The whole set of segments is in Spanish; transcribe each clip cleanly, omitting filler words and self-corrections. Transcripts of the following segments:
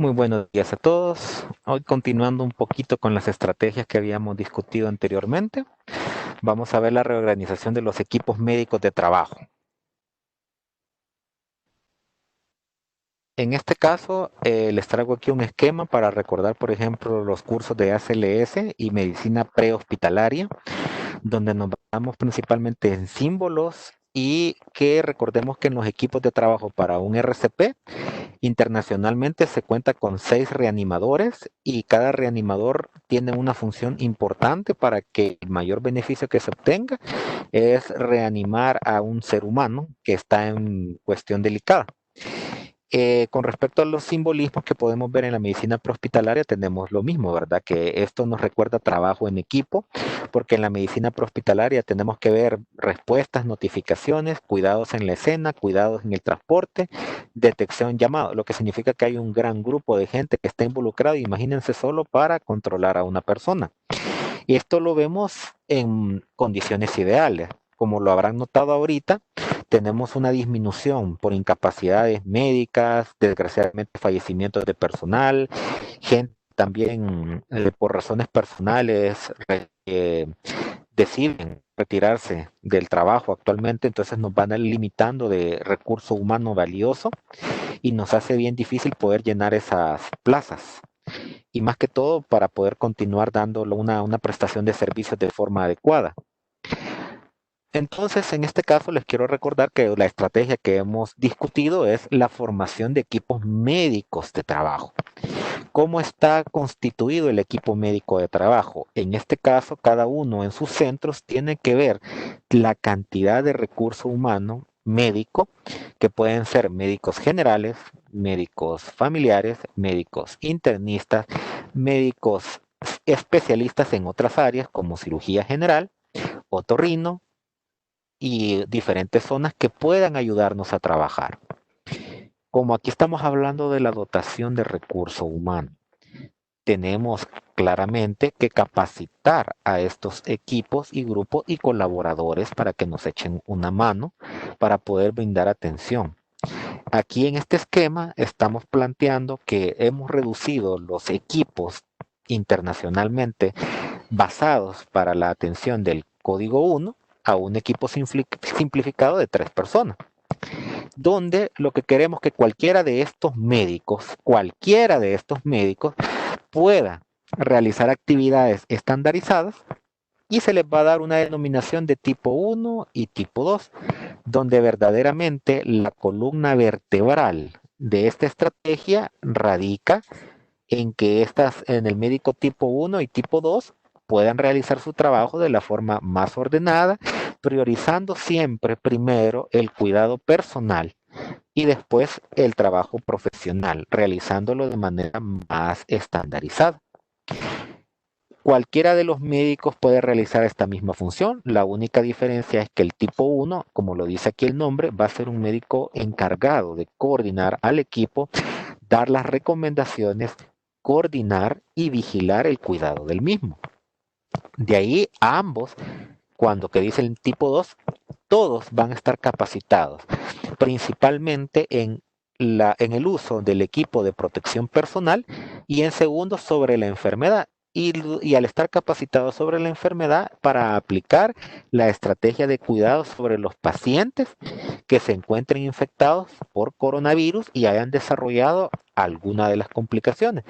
Muy buenos días a todos. Hoy continuando un poquito con las estrategias que habíamos discutido anteriormente, vamos a ver la reorganización de los equipos médicos de trabajo. En este caso, les traigo aquí un esquema para recordar, por ejemplo, los cursos de ACLS y medicina prehospitalaria, donde nos basamos principalmente en símbolos y que recordemos que en los equipos de trabajo para un RCP internacionalmente se cuenta con 6 reanimadores y cada reanimador tiene una función importante para que el mayor beneficio que se obtenga es reanimar a un ser humano que está en cuestión delicada. Con respecto a los simbolismos que podemos ver en la medicina prehospitalaria, tenemos lo mismo, ¿verdad? Que esto nos recuerda trabajo en equipo, porque en la medicina prehospitalaria tenemos que ver respuestas, notificaciones, cuidados en la escena, cuidados en el transporte, detección, llamado, lo que significa que hay un gran grupo de gente que está involucrado, imagínense solo para controlar a una persona. Y esto lo vemos en condiciones ideales. Como lo habrán notado ahorita, tenemos una disminución por incapacidades médicas, desgraciadamente fallecimientos de personal, gente también por razones personales deciden retirarse del trabajo actualmente, entonces nos van a ir limitando de recurso humano valioso y nos hace bien difícil poder llenar esas plazas y más que todo para poder continuar dando una prestación de servicios de forma adecuada. Entonces, en este caso, les quiero recordar que la estrategia que hemos discutido es la formación de equipos médicos de trabajo. ¿Cómo está constituido el equipo médico de trabajo? En este caso, cada uno en sus centros tiene que ver la cantidad de recurso humano médico, que pueden ser médicos generales, médicos familiares, médicos internistas, médicos especialistas en otras áreas como cirugía general, otorrino y diferentes zonas que puedan ayudarnos a trabajar. Como aquí estamos hablando de la dotación de recurso humano, tenemos claramente que capacitar a estos equipos y grupos y colaboradores para que nos echen una mano para poder brindar atención. Aquí en este esquema estamos planteando que hemos reducido los equipos internacionalmente basados para la atención del código 1 a un equipo simplificado de 3 personas, donde lo que queremos es que cualquiera de estos médicos pueda realizar actividades estandarizadas y se les va a dar una denominación de tipo 1 y tipo 2, donde verdaderamente la columna vertebral de esta estrategia radica en que en el médico tipo 1 y tipo 2 puedan realizar su trabajo de la forma más ordenada, priorizando siempre primero el cuidado personal y después el trabajo profesional, realizándolo de manera más estandarizada. Cualquiera de los médicos puede realizar esta misma función. La única diferencia es que el tipo 1, como lo dice aquí el nombre, va a ser un médico encargado de coordinar al equipo, dar las recomendaciones, coordinar y vigilar el cuidado del mismo. De ahí a ambos, cuando que dice el tipo 2, todos van a estar capacitados, principalmente en el uso del equipo de protección personal y en segundo sobre la enfermedad. Y al estar capacitados sobre la enfermedad para aplicar la estrategia de cuidado sobre los pacientes que se encuentren infectados por coronavirus y hayan desarrollado alguna de las complicaciones,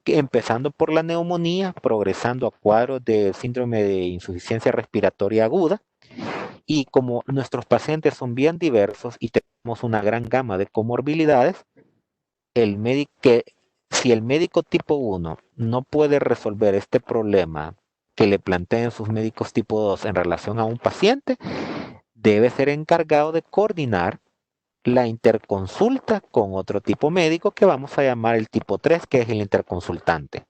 que empezando por la neumonía, progresando a cuadros de síndrome de insuficiencia respiratoria aguda, y como nuestros pacientes son bien diversos y tenemos una gran gama de comorbilidades, si el médico tipo 1 no puede resolver este problema que le planteen sus médicos tipo 2 en relación a un paciente, debe ser encargado de coordinar la interconsulta con otro tipo médico que vamos a llamar el tipo 3, que es el interconsultante.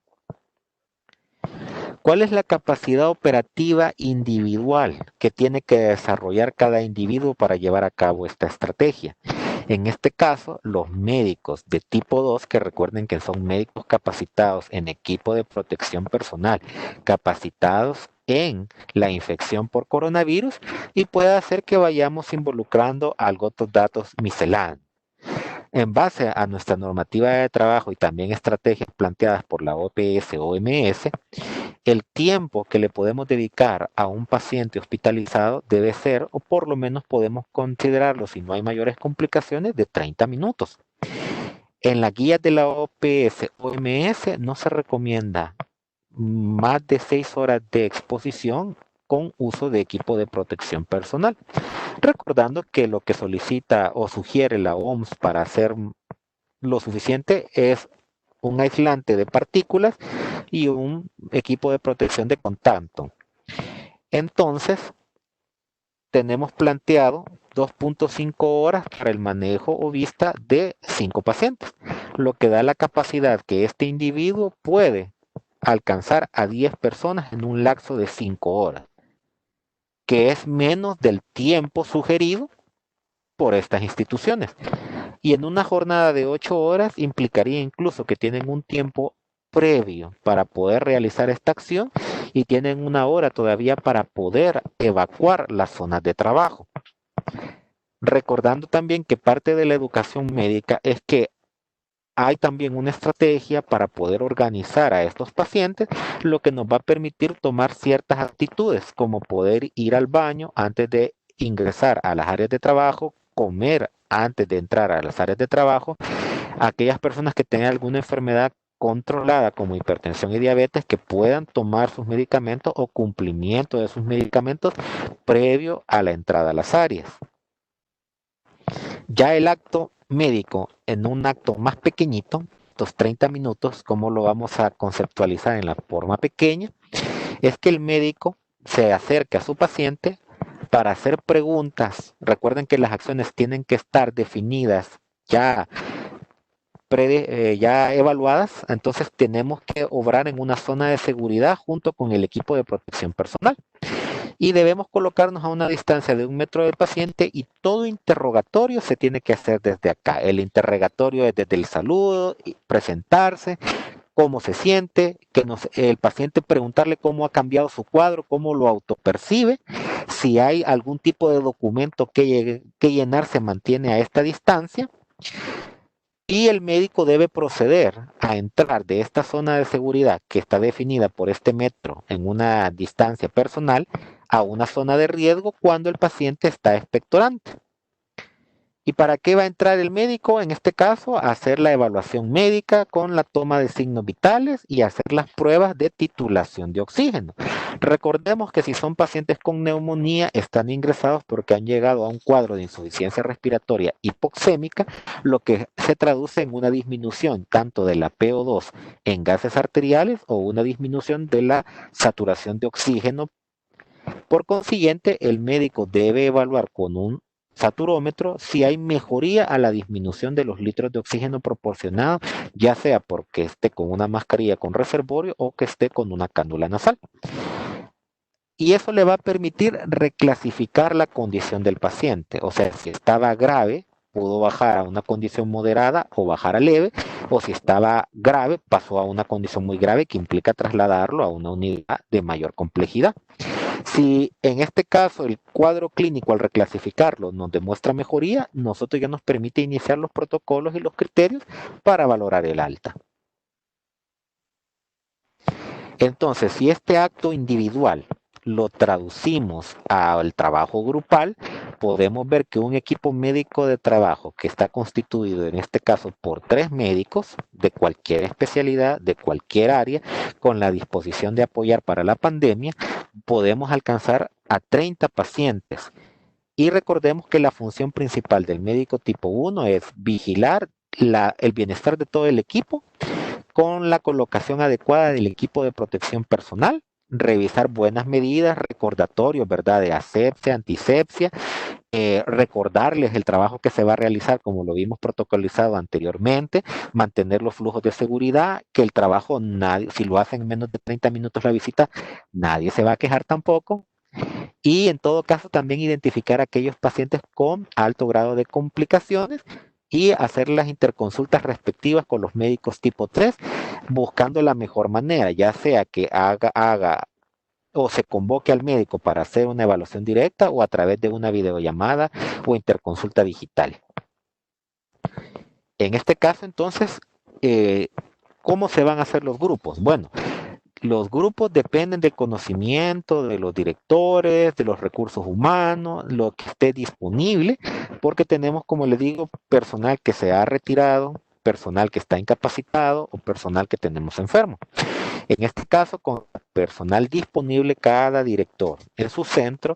¿Cuál es la capacidad operativa individual que tiene que desarrollar cada individuo para llevar a cabo esta estrategia? En este caso, los médicos de tipo 2, que recuerden que son médicos capacitados en equipo de protección personal, capacitados en la infección por coronavirus y puede hacer que vayamos involucrando algo otros datos misceláneos. En base a nuestra normativa de trabajo y también estrategias planteadas por la OPS-OMS, el tiempo que le podemos dedicar a un paciente hospitalizado debe ser, o por lo menos podemos considerarlo, si no hay mayores complicaciones, de 30 minutos. En la guía de la OPS-OMS no se recomienda más de 6 horas de exposición con uso de equipo de protección personal. Recordando que lo que solicita o sugiere la OMS para hacer lo suficiente es un aislante de partículas y un equipo de protección de contacto. Entonces, tenemos planteado 2.5 horas para el manejo o vista de 5 pacientes, lo que da la capacidad que este individuo puede alcanzar a 10 personas en un lapso de 5 horas, que es menos del tiempo sugerido por estas instituciones. Y en una jornada de 8 horas implicaría incluso que tienen un tiempo previo para poder realizar esta acción y tienen una hora todavía para poder evacuar las zonas de trabajo. Recordando también que parte de la educación médica es que hay también una estrategia para poder organizar a estos pacientes, lo que nos va a permitir tomar ciertas actitudes, como poder ir al baño antes de ingresar a las áreas de trabajo, comer antes de entrar a las áreas de trabajo, aquellas personas que tengan alguna enfermedad controlada como hipertensión y diabetes que puedan tomar sus medicamentos o cumplimiento de sus medicamentos previo a la entrada a las áreas. Ya el acto médico en un acto más pequeñito, estos 30 minutos, ¿cómo lo vamos a conceptualizar en la forma pequeña? Es que el médico se acerque a su paciente para hacer preguntas. Recuerden que las acciones tienen que estar definidas ya, ya evaluadas, entonces tenemos que obrar en una zona de seguridad junto con el equipo de protección personal y debemos colocarnos a una distancia de 1 metro del paciente y todo interrogatorio se tiene que hacer desde acá. El interrogatorio es desde el saludo, presentarse, cómo se siente, el paciente preguntarle cómo ha cambiado su cuadro, cómo lo autopercibe, si hay algún tipo de documento que llenar se mantiene a esta distancia y el médico debe proceder a entrar de esta zona de seguridad que está definida por este metro en una distancia personal a una zona de riesgo cuando el paciente está expectorante. ¿Y para qué va a entrar el médico? En este caso, a hacer la evaluación médica con la toma de signos vitales y hacer las pruebas de titulación de oxígeno. Recordemos que si son pacientes con neumonía, están ingresados porque han llegado a un cuadro de insuficiencia respiratoria hipoxémica, lo que se traduce en una disminución tanto de la PO2 en gases arteriales o una disminución de la saturación de oxígeno. Por consiguiente, el médico debe evaluar con un saturómetro si hay mejoría a la disminución de los litros de oxígeno proporcionados, ya sea porque esté con una mascarilla con reservorio o que esté con una cánula nasal. Y eso le va a permitir reclasificar la condición del paciente. O sea, si estaba grave, pudo bajar a una condición moderada o bajar a leve, o si estaba grave, pasó a una condición muy grave que implica trasladarlo a una unidad de mayor complejidad. Si en este caso el cuadro clínico al reclasificarlo nos demuestra mejoría, nosotros ya nos permite iniciar los protocolos y los criterios para valorar el alta. Entonces, si este acto individual lo traducimos al trabajo grupal, podemos ver que un equipo médico de trabajo que está constituido en este caso por 3 médicos de cualquier especialidad, de cualquier área, con la disposición de apoyar para la pandemia, podemos alcanzar a 30 pacientes. Y recordemos que la función principal del médico tipo 1 es vigilar el bienestar de todo el equipo con la colocación adecuada del equipo de protección personal, revisar buenas medidas, recordatorios, ¿verdad? De asepsia, antisepsia, recordarles el trabajo que se va a realizar, como lo vimos protocolizado anteriormente, mantener los flujos de seguridad, que el trabajo, nadie, si lo hacen en menos de 30 minutos la visita, nadie se va a quejar tampoco. Y en todo caso también identificar a aquellos pacientes con alto grado de complicaciones y hacer las interconsultas respectivas con los médicos tipo 3, buscando la mejor manera, ya sea que haga o se convoque al médico para hacer una evaluación directa o a través de una videollamada o interconsulta digital. En este caso, entonces, eh, ¿cómo se van a hacer los grupos? Bueno, los grupos dependen del conocimiento de los directores, de los recursos humanos, lo que esté disponible, porque tenemos, como les digo, personal que se ha retirado, personal que está incapacitado o personal que tenemos enfermo. En este caso, con personal disponible, cada director en su centro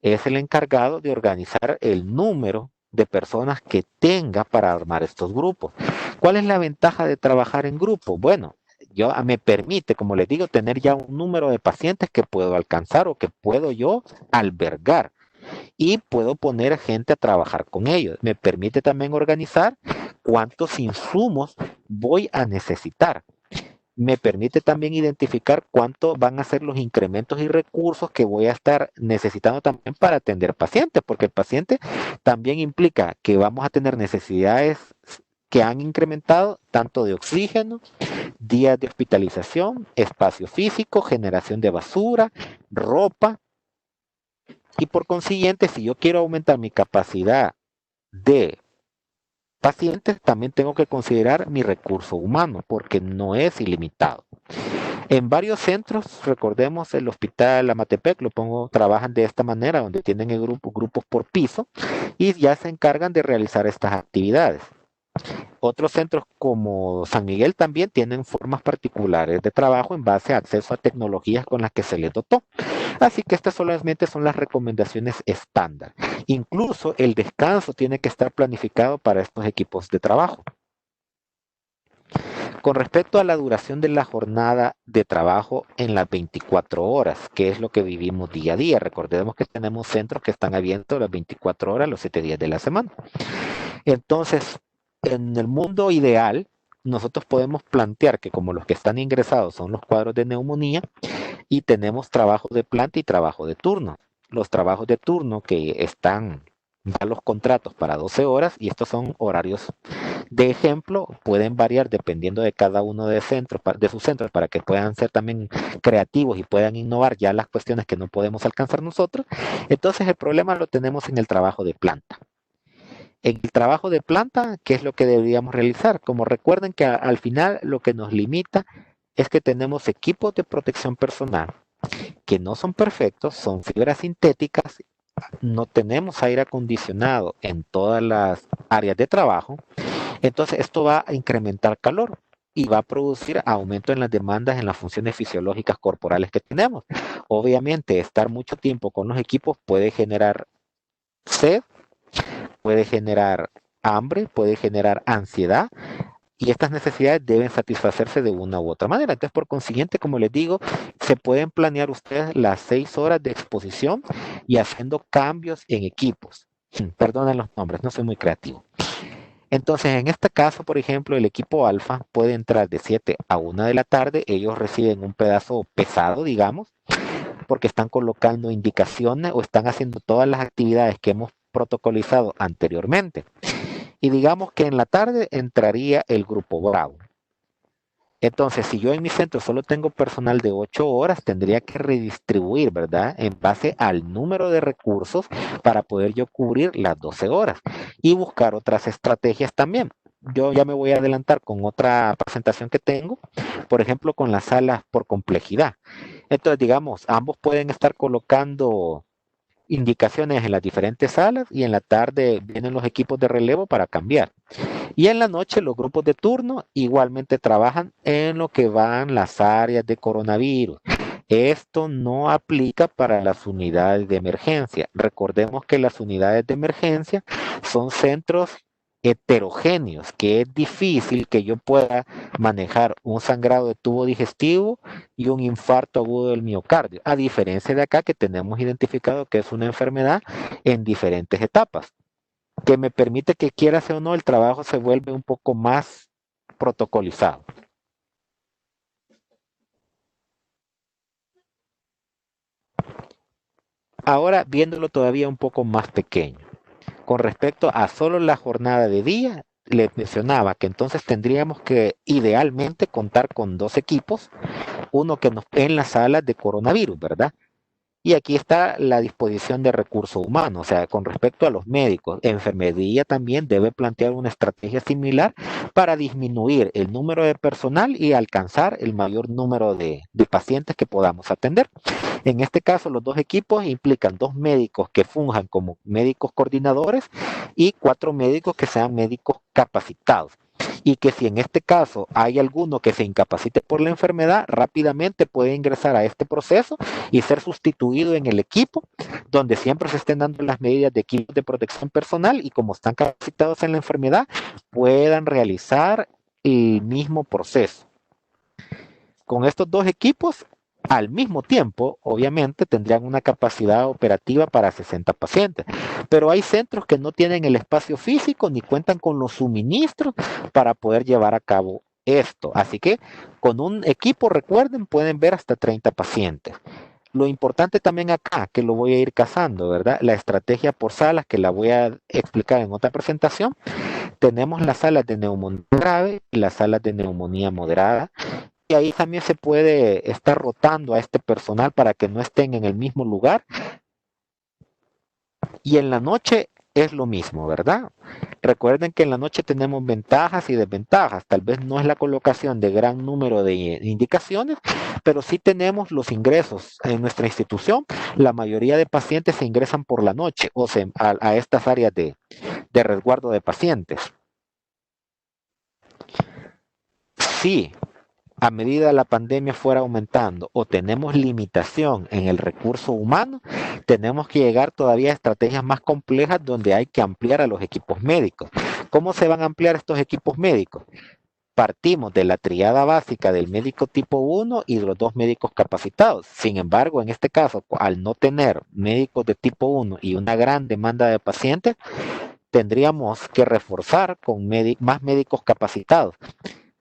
es el encargado de organizar el número de personas que tenga para armar estos grupos. ¿Cuál es la ventaja de trabajar en grupo? Bueno, me permite, como les digo, tener ya un número de pacientes que puedo alcanzar o que puedo yo albergar y puedo poner gente a trabajar con ellos. Me permite también organizar cuántos insumos voy a necesitar. Me permite también identificar cuánto van a ser los incrementos y recursos que voy a estar necesitando también para atender pacientes, porque el paciente también implica que vamos a tener necesidades que han incrementado tanto de oxígeno, días de hospitalización, espacio físico, generación de basura, ropa, y por consiguiente, si yo quiero aumentar mi capacidad de pacientes, también tengo que considerar mi recurso humano, porque no es ilimitado. En varios centros, recordemos el hospital Amatepec, lo pongo, trabajan de esta manera, donde tienen el grupos por piso y ya se encargan de realizar estas actividades. Otros centros como San Miguel también tienen formas particulares de trabajo en base a acceso a tecnologías con las que se les dotó. Así que estas solamente son las recomendaciones estándar. Incluso el descanso tiene que estar planificado para estos equipos de trabajo. Con respecto a la duración de la jornada de trabajo en las 24 horas, que es lo que vivimos día a día. Recordemos que tenemos centros que están abiertos las 24 horas, los 7 días de la semana. Entonces, en el mundo ideal, nosotros podemos plantear que como los que están ingresados son los cuadros de neumonía y tenemos trabajo de planta y trabajo de turno. Los trabajos de turno que están ya los contratos para 12 horas y estos son horarios de ejemplo, pueden variar dependiendo de cada uno de sus centros para que puedan ser también creativos y puedan innovar ya las cuestiones que no podemos alcanzar nosotros. Entonces el problema lo tenemos en el trabajo de planta. En el trabajo de planta, ¿qué es lo que deberíamos realizar? Como recuerden que al final lo que nos limita es que tenemos equipos de protección personal que no son perfectos, son fibras sintéticas, no tenemos aire acondicionado en todas las áreas de trabajo, entonces esto va a incrementar calor y va a producir aumento en las demandas en las funciones fisiológicas corporales que tenemos. Obviamente, estar mucho tiempo con los equipos puede generar sed, puede generar hambre, puede generar ansiedad y estas necesidades deben satisfacerse de una u otra manera. Entonces, por consiguiente, como les digo, se pueden planear ustedes las 6 horas de exposición y haciendo cambios en equipos. Perdonen los nombres, no soy muy creativo. Entonces, en este caso, por ejemplo, el equipo alfa puede entrar de 7 a 1 de la tarde. Ellos reciben un pedazo pesado, digamos, porque están colocando indicaciones o están haciendo todas las actividades que hemos protocolizado anteriormente. Y digamos que en la tarde entraría el grupo Bravo. Entonces, si yo en mi centro solo tengo personal de 8 horas, tendría que redistribuir, ¿verdad? En base al número de recursos para poder yo cubrir las 12 horas y buscar otras estrategias también. Yo ya me voy a adelantar con otra presentación que tengo, por ejemplo, con las salas por complejidad. Entonces, digamos, ambos pueden estar colocando indicaciones en las diferentes salas y en la tarde vienen los equipos de relevo para cambiar. Y en la noche los grupos de turno igualmente trabajan en lo que van las áreas de coronavirus. Esto no aplica para las unidades de emergencia. Recordemos que las unidades de emergencia son centros heterogéneos, que es difícil que yo pueda manejar un sangrado de tubo digestivo y un infarto agudo del miocardio, a diferencia de acá que tenemos identificado que es una enfermedad en diferentes etapas que me permite que quieras o no, el trabajo se vuelve un poco más protocolizado. Ahora, viéndolo todavía un poco más pequeño, con respecto a solo la jornada de día, les mencionaba que entonces tendríamos que idealmente contar con dos equipos, uno que nos en las salas de coronavirus, ¿verdad? Y aquí está la disposición de recursos humanos, o sea, con respecto a los médicos. Enfermería también debe plantear una estrategia similar para disminuir el número de personal y alcanzar el mayor número de pacientes que podamos atender. En este caso, los dos equipos implican 2 médicos que funjan como médicos coordinadores y 4 médicos que sean médicos capacitados. Y que si en este caso hay alguno que se incapacite por la enfermedad, rápidamente puede ingresar a este proceso y ser sustituido en el equipo, donde siempre se estén dando las medidas de equipos de protección personal y como están capacitados en la enfermedad, puedan realizar el mismo proceso. Con estos dos equipos, al mismo tiempo, obviamente, tendrían una capacidad operativa para 60 pacientes, pero hay centros que no tienen el espacio físico ni cuentan con los suministros para poder llevar a cabo esto. Así que con un equipo, recuerden, pueden ver hasta 30 pacientes. Lo importante también acá, que lo voy a ir cazando, ¿verdad? La estrategia por salas, que la voy a explicar en otra presentación. Tenemos las salas de neumonía grave y las salas de neumonía moderada. Y ahí también se puede estar rotando a este personal para que no estén en el mismo lugar. Y en la noche es lo mismo, ¿verdad? Recuerden que en la noche tenemos ventajas y desventajas. Tal vez no es la colocación de gran número de indicaciones, pero sí tenemos los ingresos en nuestra institución. La mayoría de pacientes se ingresan por la noche o a estas áreas de resguardo de pacientes. Sí, a medida la pandemia fuera aumentando o tenemos limitación en el recurso humano, tenemos que llegar todavía a estrategias más complejas donde hay que ampliar a los equipos médicos. ¿Cómo se van a ampliar estos equipos médicos? Partimos de la triada básica del médico tipo 1 y de los 2 médicos capacitados. Sin embargo, en este caso, al no tener médicos de tipo 1 y una gran demanda de pacientes, tendríamos que reforzar con más médicos capacitados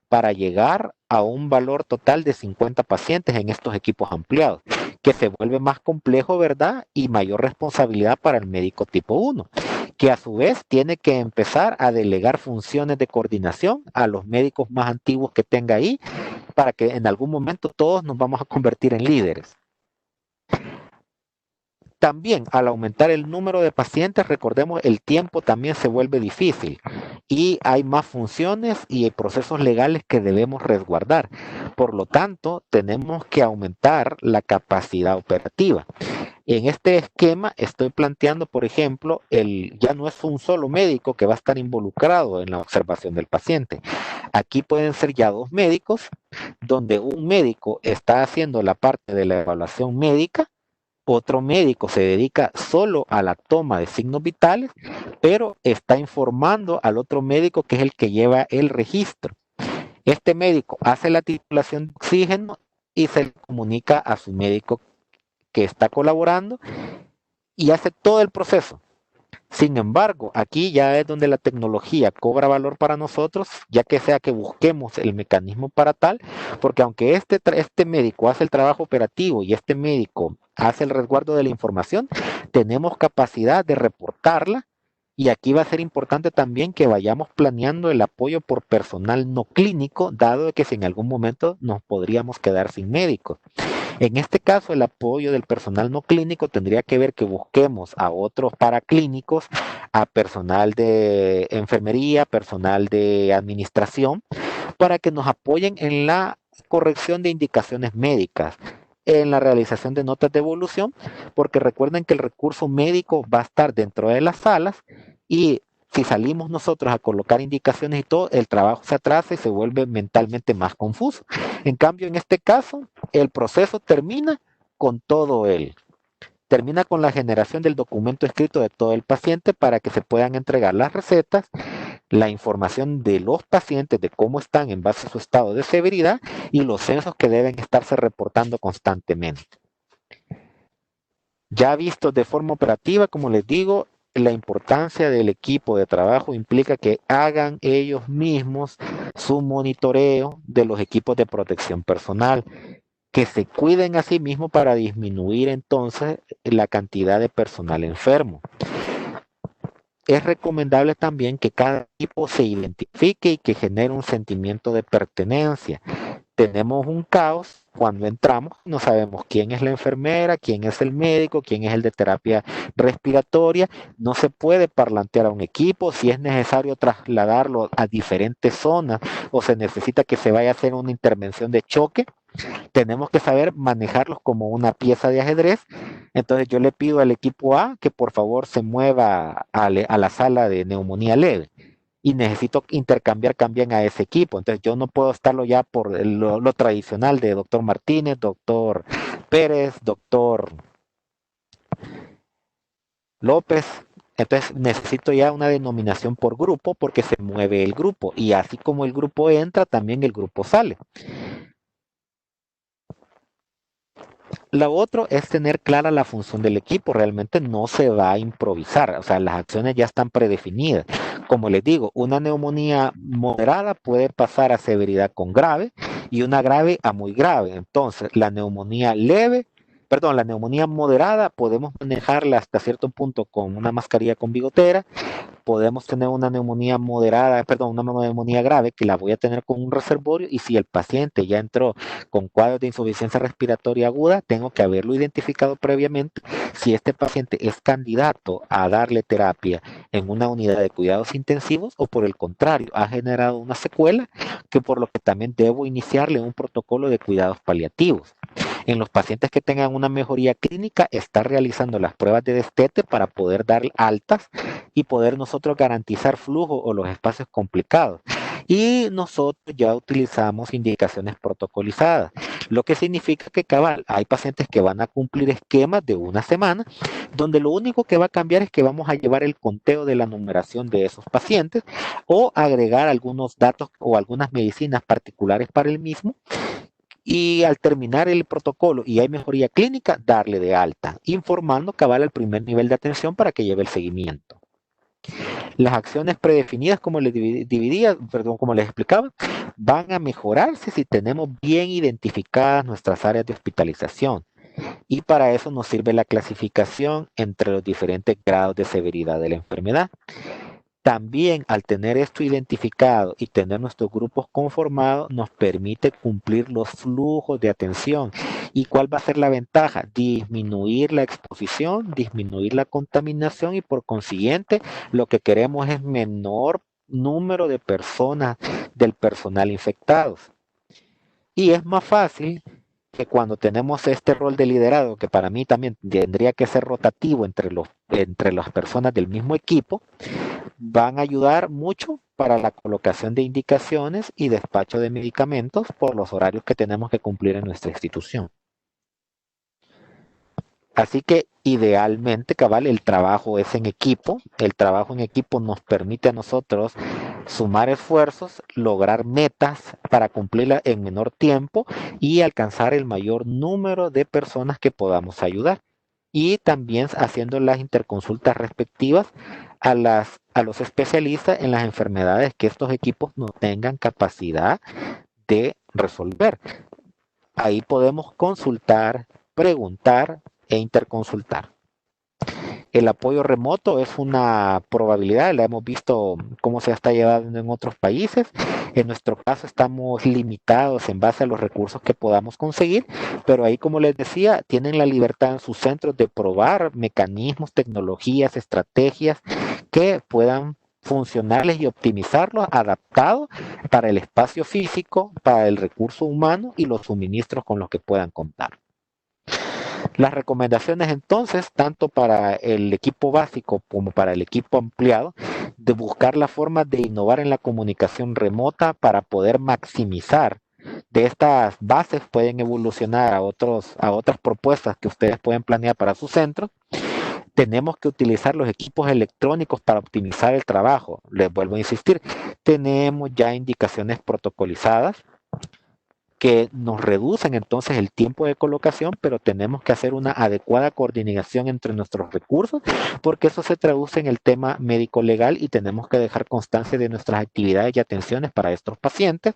para llegar a un valor total de 50 pacientes en estos equipos ampliados, que se vuelve más complejo, ¿verdad? Y mayor responsabilidad para el médico tipo 1, que a su vez tiene que empezar a delegar funciones de coordinación a los médicos más antiguos que tenga ahí, para que en algún momento todos nos vamos a convertir en líderes. También al aumentar el número de pacientes, recordemos, el tiempo también se vuelve difícil y hay más funciones y procesos legales que debemos resguardar. Por lo tanto, tenemos que aumentar la capacidad operativa. En este esquema estoy planteando, por ejemplo, ya no es un solo médico que va a estar involucrado en la observación del paciente. Aquí pueden ser ya 2 médicos, donde un médico está haciendo la parte de la evaluación médica, otro médico se dedica solo a la toma de signos vitales, pero está informando al otro médico que es el que lleva el registro. Este médico hace la titulación de oxígeno y se le comunica a su médico que está colaborando y hace todo el proceso. Sin embargo, aquí ya es donde la tecnología cobra valor para nosotros, ya que sea que busquemos el mecanismo para tal, porque aunque este médico hace el trabajo operativo y este médico hace el resguardo de la información, tenemos capacidad de reportarla y aquí va a ser importante también que vayamos planeando el apoyo por personal no clínico, dado que si en algún momento nos podríamos quedar sin médicos. En este caso, el apoyo del personal no clínico tendría que ver que busquemos a otros paraclínicos, a personal de enfermería, personal de administración, para que nos apoyen en la corrección de indicaciones médicas, en la realización de notas de evolución, porque recuerden que el recurso médico va a estar dentro de las salas y si salimos nosotros a colocar indicaciones y todo, el trabajo se atrasa y se vuelve mentalmente más confuso. En cambio, en este caso, el proceso termina con todo él. Termina con la generación del documento escrito de todo el paciente para que se puedan entregar las recetas, la información de los pacientes, de cómo están en base a su estado de severidad y los censos que deben estarse reportando constantemente. Ya vistos de forma operativa, como les digo, la importancia del equipo de trabajo implica que hagan ellos mismos su monitoreo de los equipos de protección personal, que se cuiden a sí mismos para disminuir entonces la cantidad de personal enfermo. Es recomendable también que cada equipo se identifique y que genere un sentimiento de pertenencia, tenemos un caos cuando entramos, no sabemos quién es la enfermera, quién es el médico, quién es el de terapia respiratoria, no se puede parlantear a un equipo, si es necesario trasladarlo a diferentes zonas o se necesita que se vaya a hacer una intervención de choque, tenemos que saber manejarlos como una pieza de ajedrez. Entonces yo le pido al equipo A que por favor se mueva a la sala de neumonía leve y necesito intercambiar también a ese equipo. Entonces yo no puedo estarlo ya por lo tradicional de doctor Martínez, doctor Pérez, doctor López. Entonces necesito ya una denominación por grupo porque se mueve el grupo y así como el grupo entra, también el grupo sale. Lo otro es tener clara la función del equipo, realmente no se va a improvisar, o sea, las acciones ya están predefinidas. Como les digo, una neumonía moderada puede pasar a severidad con grave y una grave a muy grave. Entonces, la neumonía leve, perdón, la neumonía moderada podemos manejarla hasta cierto punto con una mascarilla con bigotera. Podemos tener una neumonía moderada, perdón, una neumonía grave que la voy a tener con un reservorio y si el paciente ya entró con cuadros de insuficiencia respiratoria aguda, tengo que haberlo identificado previamente si este paciente es candidato a darle terapia en una unidad de cuidados intensivos o por el contrario, ha generado una secuela que por lo que también debo iniciarle un protocolo de cuidados paliativos. En los pacientes que tengan una mejoría clínica, está realizando las pruebas de destete para poder dar altas y poder nosotros garantizar flujo o los espacios complicados. Y nosotros ya utilizamos indicaciones protocolizadas, lo que significa que cabal, hay pacientes que van a cumplir esquemas de una semana, donde lo único que va a cambiar es que vamos a llevar el conteo de la numeración de esos pacientes o agregar algunos datos o algunas medicinas particulares para el mismo y al terminar el protocolo y hay mejoría clínica, darle de alta, informando cabal al primer nivel de atención para que lleve el seguimiento. Las acciones predefinidas, como les dividía, perdón, como les explicaba, van a mejorarse si tenemos bien identificadas nuestras áreas de hospitalización. Y para eso nos sirve la clasificación entre los diferentes grados de severidad de la enfermedad. También al tener esto identificado y tener nuestros grupos conformados, nos permite cumplir los flujos de atención. ¿Y cuál va a ser la ventaja? Disminuir la exposición, disminuir la contaminación y por consiguiente lo que queremos es menor número de personas del personal infectados. Y es más fácil que cuando tenemos este rol de liderazgo, que para mí también tendría que ser rotativo entre las personas del mismo equipo, van a ayudar mucho para la colocación de indicaciones y despacho de medicamentos por los horarios que tenemos que cumplir en nuestra institución. Así que idealmente, cabal, el trabajo es en equipo. El trabajo en equipo nos permite a nosotros sumar esfuerzos, lograr metas para cumplirla en menor tiempo y alcanzar el mayor número de personas que podamos ayudar. Y también haciendo las interconsultas respectivas a los especialistas en las enfermedades que estos equipos no tengan capacidad de resolver. Ahí podemos consultar, preguntar e interconsultar. El apoyo remoto es una probabilidad, la hemos visto cómo se está llevando en otros países. En nuestro caso estamos limitados en base a los recursos que podamos conseguir, pero ahí, como les decía, tienen la libertad en sus centros de probar mecanismos, tecnologías, estrategias que puedan funcionarles y optimizarlos adaptados para el espacio físico, para el recurso humano y los suministros con los que puedan contar. Las recomendaciones entonces, tanto para el equipo básico como para el equipo ampliado, de buscar la forma de innovar en la comunicación remota para poder maximizar. De estas bases pueden evolucionar a otras propuestas que ustedes pueden planear para su centro. Tenemos que utilizar los equipos electrónicos para optimizar el trabajo. Les vuelvo a insistir, tenemos ya indicaciones protocolizadas que nos reducen entonces el tiempo de colocación, pero tenemos que hacer una adecuada coordinación entre nuestros recursos, porque eso se traduce en el tema médico legal y tenemos que dejar constancia de nuestras actividades y atenciones para estos pacientes.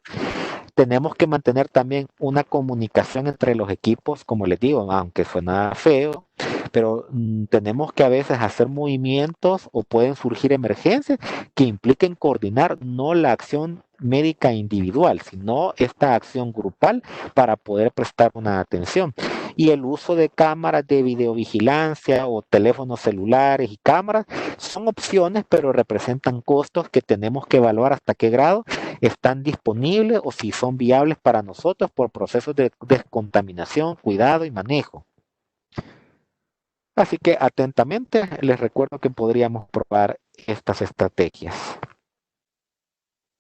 Tenemos que mantener también una comunicación entre los equipos, como les digo, aunque suena feo, pero tenemos que a veces hacer movimientos o pueden surgir emergencias que impliquen coordinar no la acción médica individual, sino esta acción grupal para poder prestar una atención. Y el uso de cámaras de videovigilancia o teléfonos celulares y cámaras son opciones, pero representan costos que tenemos que evaluar hasta qué grado están disponibles o si son viables para nosotros por procesos de descontaminación, cuidado y manejo. Así que atentamente les recuerdo que podríamos probar estas estrategias.